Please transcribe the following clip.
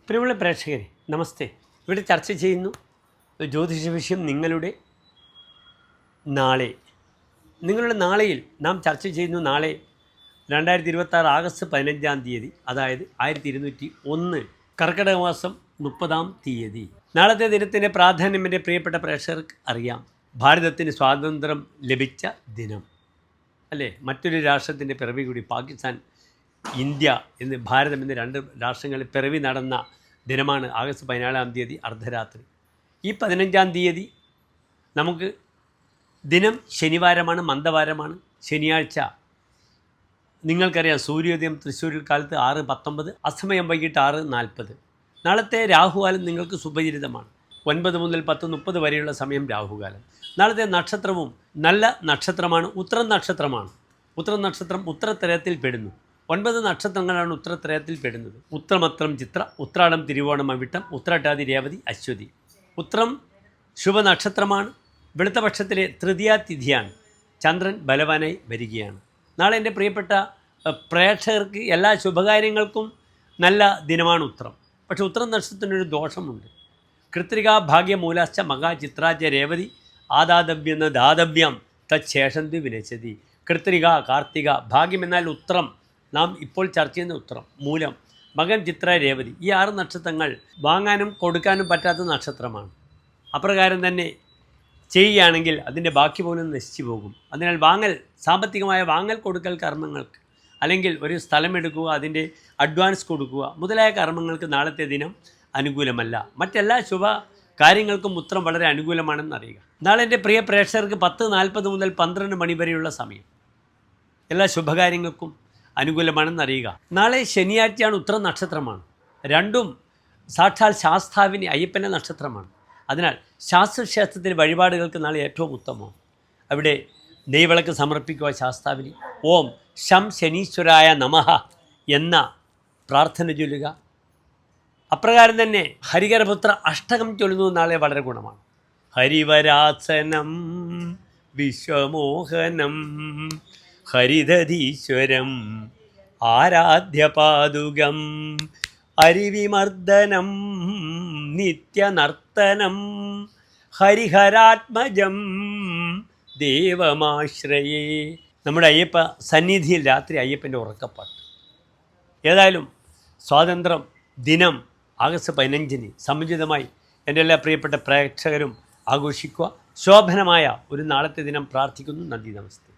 പ്രിയമുള്ള പ്രേക്ഷകരെ നമസ്തേ. ഇവിടെ ചർച്ച ചെയ്യുന്നു ജ്യോതിഷ വിഷയം നിങ്ങളുടെ നാളെയിൽ നാം ചർച്ച ചെയ്യുന്നു. നാളെ 2026 ആഗസ്റ്റ് 15-ാം തീയതി, അതായത് 1201 കർക്കിടക മാസം 30-ാം തീയതി. നാളത്തെ ദിനത്തിൻ്റെ പ്രാധാന്യം എൻ്റെ പ്രിയപ്പെട്ട പ്രേക്ഷകർക്ക് അറിയാം. ഭാരതത്തിന് സ്വാതന്ത്ര്യം ലഭിച്ച ദിനം അല്ലേ? മറ്റൊരു രാഷ്ട്രത്തിൻ്റെ പിറവി കൂടി, പാകിസ്ഥാൻ, ഇന്ത്യ എന്ന് ഭാരതം എന്ന രണ്ട് രാഷ്ട്രങ്ങളിൽ പിറവി നടന്ന ദിനമാണ് ആഗസ്റ്റ് 14-ാം തീയതി അർദ്ധരാത്രി. ഈ 15-ാം തീയതി നമുക്ക് ദിനം ശനിവാരമാണ്, മന്ദവാരമാണ്. ശനിയാഴ്ച നിങ്ങൾക്കറിയാം, സൂര്യോദയം തൃശ്ശൂരിൽ കാലത്ത് 6:19, അസ്തമയം വൈകിട്ട് 6:40. നാളത്തെ രാഹുകാലം നിങ്ങൾക്ക് സുപരിചിതമാണ്. 9 മുതൽ 10:30 വരെയുള്ള സമയം രാഹുകാലം. നാളത്തെ നക്ഷത്രവും നല്ല നക്ഷത്രമാണ്, ഉത്രം നക്ഷത്രമാണ്. ഉത്രം നക്ഷത്രം ഉത്തരത്രയത്തിൽ പെടുന്നു. 9 നക്ഷത്രങ്ങളാണ് ഉത്തരത്രയത്തിൽ പെടുന്നത്. ഉത്രമത്രം ചിത്ര, ഉത്രാടം തിരുവോണം അവിട്ടം, ഉത്രട്ടാതി രേവതി അശ്വതി. ഉത്രം ശുഭനക്ഷത്രമാണ്. വെളുത്ത പക്ഷത്തിലെ തൃതീയ തിഥിയാണ്. ചന്ദ്രൻ ബലവാനായി വരികയാണ്. നാളെ എൻ്റെ പ്രിയപ്പെട്ട പ്രേക്ഷകർക്ക് എല്ലാ ശുഭകാര്യങ്ങൾക്കും നല്ല ദിനമാണ് ഉത്രം. പക്ഷേ ഉത്രം നക്ഷത്രത്തിനൊരു ദോഷമുണ്ട്. കൃത്രിക ഭാഗ്യമൂലാശ്ച മഹാചിത്രാച രേവതി ആദാതവ്യെന്ന ദാതവ്യം തച്ഛേഷന്തി വിനശതി. കൃത്രിക, കാർത്തിക, ഭാഗ്യം എന്നാൽ ഉത്രം, നാം ഇപ്പോൾ ചർച്ച ചെയ്യുന്ന ഉത്രം, മൂലം, മകൻ, ചിത്ര, രേവതി. ഈ 6 നക്ഷത്രങ്ങൾ വാങ്ങാനും കൊടുക്കാനും പറ്റാത്ത നക്ഷത്രമാണ്. അപ്രകാരം തന്നെ ചെയ്യുകയാണെങ്കിൽ അതിൻ്റെ ബാക്കി പോലും നശിച്ചു പോകും. അതിനാൽ സാമ്പത്തികമായ വാങ്ങൽ കൊടുക്കൽ കർമ്മങ്ങൾക്ക്, അല്ലെങ്കിൽ ഒരു സ്ഥലമെടുക്കുക, അതിൻ്റെ അഡ്വാൻസ് കൊടുക്കുക മുതലായ കർമ്മങ്ങൾക്ക് നാളത്തെ ദിനം അനുകൂലമല്ല. മറ്റെല്ലാ ശുഭ കാര്യങ്ങൾക്കും ഉത്രം വളരെ അനുകൂലമാണെന്ന് അറിയുക. നാളെ എൻ്റെ പ്രിയ പ്രേക്ഷകർക്ക് 10:40 മുതൽ 12 മണി വരെയുള്ള സമയം എല്ലാ ശുഭകാര്യങ്ങൾക്കും അനുകൂലമാണെന്ന് അറിയുക. നാളെ ശനിയാഴ്ചയാണ്, ഉത്രം നക്ഷത്രമാണ്. രണ്ടും സാക്ഷാൽ ശാസ്താവിന് അയ്യപ്പൻ്റെ നക്ഷത്രമാണ്. അതിനാൽ ശാസ്ത്രക്ഷേത്രത്തിലെ വഴിപാടുകൾക്ക് നാളെ ഏറ്റവും ഉത്തമം. അവിടെ നെയ്വിളക്ക് സമർപ്പിക്കുക ശാസ്താവിന്. ഓം ശം ശനീശ്വരായ നമഃ എന്ന പ്രാർത്ഥന ചൊല്ലുക. അപ്രകാരം തന്നെ ഹരിഹരപുത്ര അഷ്ടകം ചൊല്ലുന്നത് നാളെ വളരെ ഗുണമാണ്. ഹരിവരാസനം വിശ്വമോഹനം ഹരിദധീശ്വരം ആരാധ്യപാദുകം ഹരിവിമർദ്ദനം നിത്യനർത്തനം ഹരിഹരാത്മജം ദേവമാശ്രയേ. നമ്മുടെ അയ്യപ്പ സന്നിധിയിൽ രാത്രി അയ്യപ്പൻ്റെ ഉറക്കപ്പാട്ട്. ഏതായാലും സ്വാതന്ത്ര്യം ദിനം ആഗസ്റ്റ് 15-ന് സമുചിതമായി എൻ്റെ എല്ലാ പ്രിയപ്പെട്ട പ്രേക്ഷകരും ആഘോഷിക്കുക. ശോഭനമായ ഒരു നാളത്തെ ദിനം പ്രാർത്ഥിക്കുന്നു. നന്ദി, നമസ്തേ.